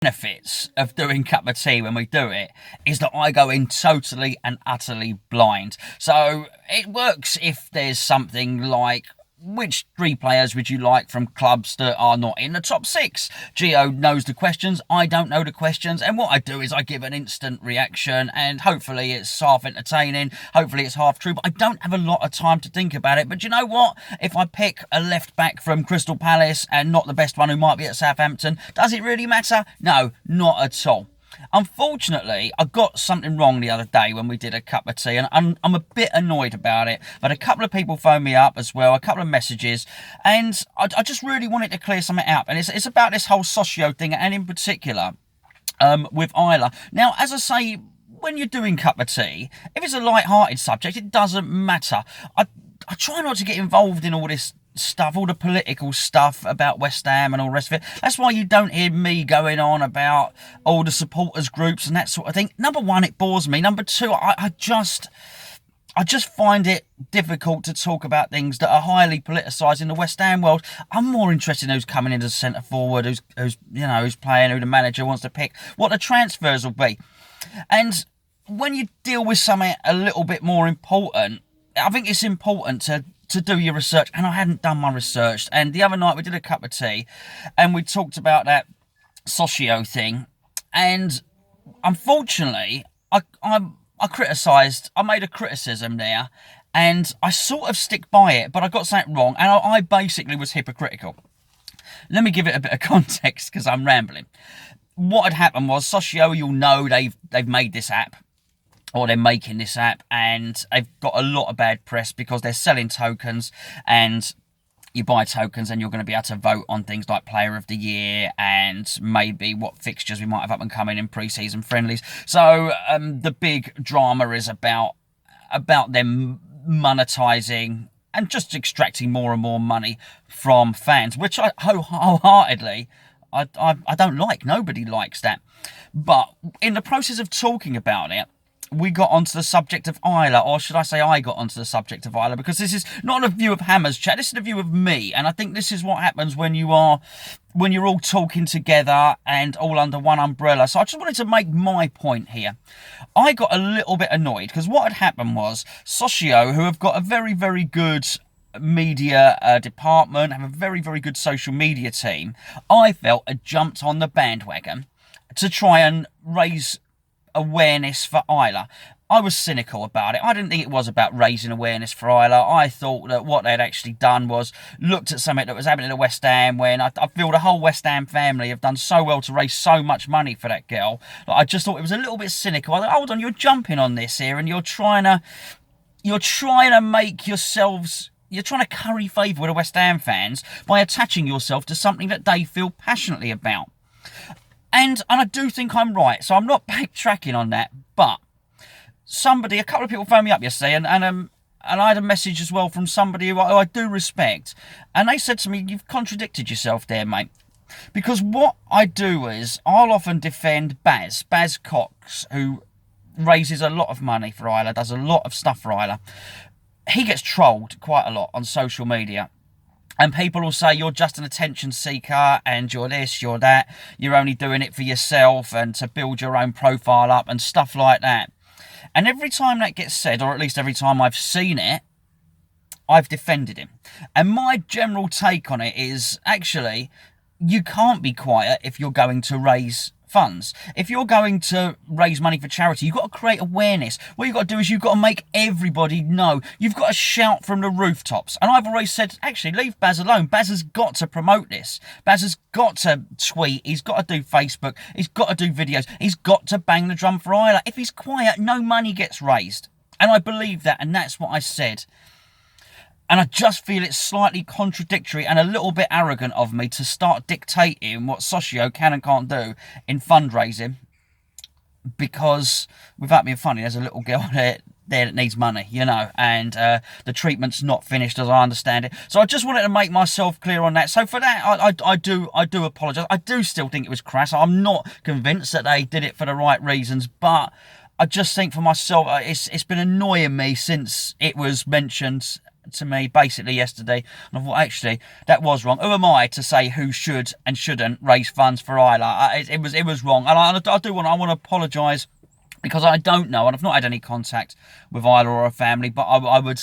benefits of doing cup of tea when we do it is that I go in totally and utterly blind. So it works if there's something like, which 3 players would you like from clubs that are not in the top 6? Gio knows the questions, I don't know the questions, and what I do is I give an instant reaction, and hopefully it's half entertaining, hopefully it's half true, but I don't have a lot of time to think about it. But you know what? If I pick a left back from Crystal Palace and not the best one who might be at Southampton, does it really matter? No, not at all. Unfortunately, I got something wrong the other day when we did a cup of tea, and I'm a bit annoyed about it. But a couple of people phoned me up as well, a couple of messages, and I just really wanted to clear something up. And it's about this whole socio thing, and in particular, with Isla. Now, as I say, when you're doing cup of tea, if it's a light-hearted subject, it doesn't matter. I try not to get involved in all this stuff, all the political stuff about West Ham and all the rest of it. That's why you don't hear me going on about all the supporters groups and that sort of thing. Number one, it bores me. Number two, I just find it difficult to talk about things that are highly politicised in the West Ham world. I'm more interested in who's coming in as centre forward, who's playing, who the manager wants to pick, what the transfers will be. And when you deal with something a little bit more important, I think it's important to do your research, and I hadn't done my research. And the other night we did a cup of tea and we talked about that socio thing, and unfortunately I criticised, I made a criticism there, and I sort of stick by it, but I got something wrong, and I basically was hypocritical. Let me give it a bit of context because I'm rambling. What had happened was, Socio, you'll know, they've made this app, or they're making this app, and they've got a lot of bad press because they're selling tokens, and you buy tokens and you're going to be able to vote on things like Player of the Year and maybe what fixtures we might have up and coming in pre-season friendlies. So the big drama is about them monetising and just extracting more and more money from fans, which I wholeheartedly, I don't like. Nobody likes that. But in the process of talking about it, we got onto the subject of Isla, or should I say I got onto the subject of Isla, because this is not a view of Hammer's chat, this is a view of me, and I think this is what happens when you're all talking together and all under one umbrella. So I just wanted to make my point here. I got a little bit annoyed, because what had happened was, Socio, who have got a very, very good media department, have a very, very good social media team, I felt had jumped on the bandwagon to try and raise awareness for Isla. I was cynical about it. I didn't think it was about raising awareness for Isla. I thought that what they'd actually done was looked at something that was happening at West Ham, when I feel the whole West Ham family have done so well to raise so much money for that girl. I just thought it was a little bit cynical. I thought, hold on, you're jumping on this here, and you're trying to make yourselves, you're trying to curry favour with the West Ham fans by attaching yourself to something that they feel passionately about. And I do think I'm right, so I'm not backtracking on that. But a couple of people phoned me up yesterday, and I had a message as well from somebody who I do respect, and they said to me, "You've contradicted yourself there, mate." Because what I do is, I'll often defend Baz Cox, who raises a lot of money for Isla, does a lot of stuff for Isla. He gets trolled quite a lot on social media. And people will say, you're just an attention seeker, and you're this, you're that, you're only doing it for yourself and to build your own profile up and stuff like that. And every time that gets said, or at least every time I've seen it, I've defended him. And my general take on it is, actually, you can't be quiet if you're going to raise funds. If you're going to raise money for charity, you've got to create awareness. What you've got to do is you've got to make everybody know. You've got to shout from the rooftops. And I've always said, actually, leave Baz alone. Baz has got to promote this. Baz has got to tweet. He's got to do Facebook. He's got to do videos. He's got to bang the drum for Isla. If he's quiet, no money gets raised. And I believe that, and that's what I said. And I just feel it's slightly contradictory and a little bit arrogant of me to start dictating what Socio can and can't do in fundraising. Because, without being funny, there's a little girl there that needs money, and the treatment's not finished as I understand it. So I just wanted to make myself clear on that. So for that, I do apologise. I do still think it was crass. I'm not convinced that they did it for the right reasons, but I just think for myself, it's been annoying me since it was mentioned to me basically yesterday, and I thought, actually, that was wrong. Who am I to say who should and shouldn't raise funds for Isla? It was wrong, and I want to apologise, because I don't know, and I've not had any contact with Isla or her family, but I would.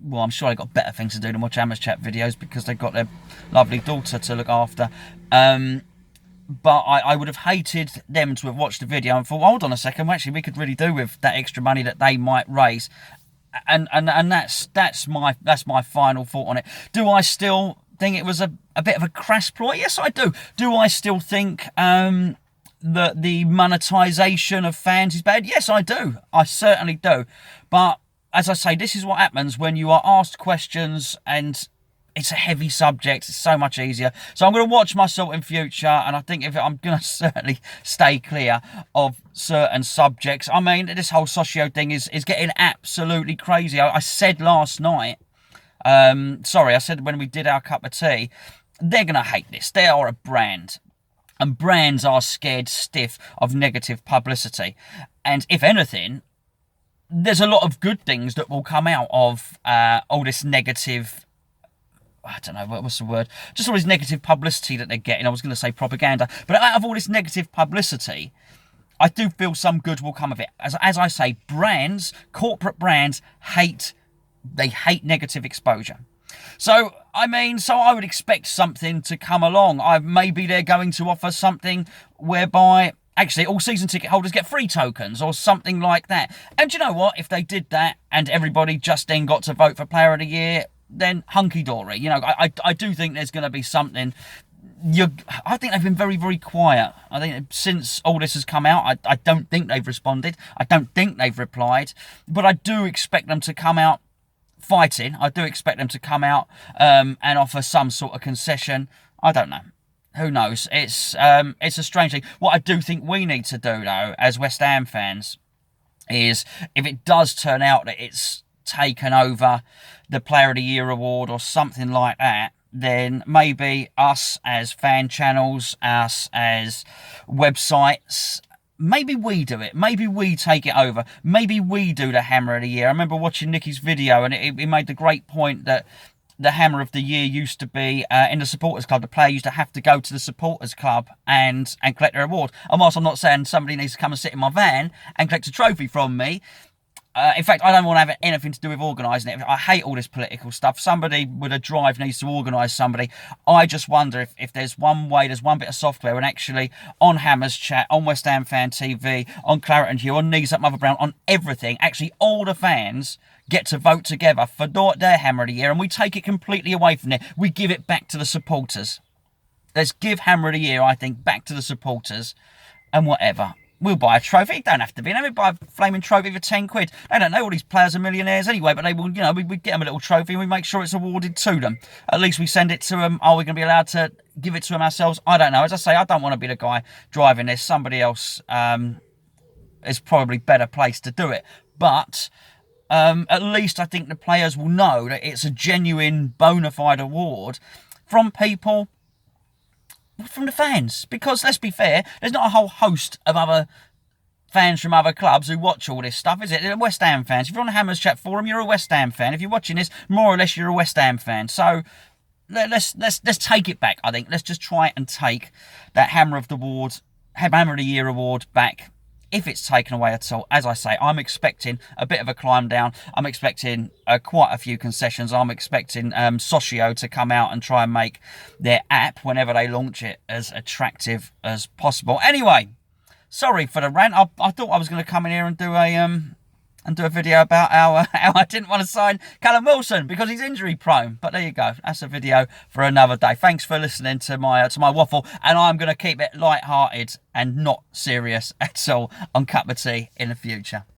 Well, I'm sure they've got better things to do than watch Hammers Chat videos, because they've got their lovely daughter to look after. But I would have hated them to have watched the video and thought, hold on a second, actually we could really do with that extra money that they might raise. And that's my final thought on it. Do I still think it was a bit of a crass ploy? Yes, I do. Do I still think that the monetisation of fans is bad? Yes, I do. I certainly do. But as I say, this is what happens when you are asked questions and it's a heavy subject. It's so much easier. So I'm going to watch myself in future, and I think I'm going to certainly stay clear of certain subjects. I mean, this whole socio thing is getting absolutely crazy. I said last night, I said when we did our cup of tea, they're going to hate this. They are a brand. And brands are scared stiff of negative publicity. And if anything, there's a lot of good things that will come out of all this negative, I don't know, what's the word? Just all this negative publicity that they're getting. I was going to say propaganda. But out of all this negative publicity, I do feel some good will come of it. As I say, brands, corporate brands, hate negative exposure. So, I would expect something to come along. Maybe they're going to offer something whereby actually all season ticket holders get free tokens or something like that. And you know what? If they did that and everybody just then got to vote for Player of the Year, then hunky-dory. You know, I do think there's going to be something. I think they've been very, very quiet. I think since all this has come out, I don't think they've responded. I don't think they've replied. But I do expect them to come out fighting. I do expect them to come out and offer some sort of concession. I don't know. Who knows? It's a strange thing. What I do think we need to do, though, as West Ham fans, is if it does turn out that it's taken over the Player of the Year award or something like that, then maybe us as fan channels, us as websites, maybe we do it. Maybe we take it over. Maybe we do the Hammer of the Year. I remember watching Nicky's video, and it made the great point that the Hammer of the Year used to be in the supporters club. The player used to have to go to the supporters club and collect their award. And whilst I'm not saying somebody needs to come and sit in my van and collect a trophy from me, in fact, I don't want to have anything to do with organising it. I hate all this political stuff. Somebody with a drive needs to organise somebody. I just wonder if there's one way, there's one bit of software, and actually on Hammers Chat, on West Ham Fan TV, on Claret and Hugh, on Knees Up Mother Brown, on everything, actually all the fans get to vote together for their Hammer of the Year, and we take it completely away from there. We give it back to the supporters. Let's give Hammer of the Year, I think, back to the supporters, and whatever. We'll buy a trophy. It don't have to be. We buy a flaming trophy for 10 quid. They don't know all these players are millionaires anyway, but they will, you know, we get them a little trophy and we make sure it's awarded to them. At least we send it to them. Are we going to be allowed to give it to them ourselves? I don't know. As I say, I don't want to be the guy driving this. Somebody else is probably better placed to do it. But at least I think the players will know that it's a genuine, bona fide award from people, from the fans. Because let's be fair, there's not a whole host of other fans from other clubs who watch all this stuff, is it? They're West Ham fans. If you're on the Hammers Chat forum, you're a West Ham fan. If you're watching this, more or less you're a West Ham fan. So let's take it back, I think. Let's just try and take that Hammer of the Year award back, if it's taken away at all. As I say, I'm expecting a bit of a climb down. I'm expecting quite a few concessions. I'm expecting Socios to come out and try and make their app, whenever they launch it, as attractive as possible. Anyway, sorry for the rant. I thought I was going to come in here and do a video about how I didn't want to sign Callum Wilson because he's injury prone. But there you go. That's a video for another day. Thanks for listening to my waffle, and I'm going to keep it light-hearted and not serious at all on Cup of Tea in the future.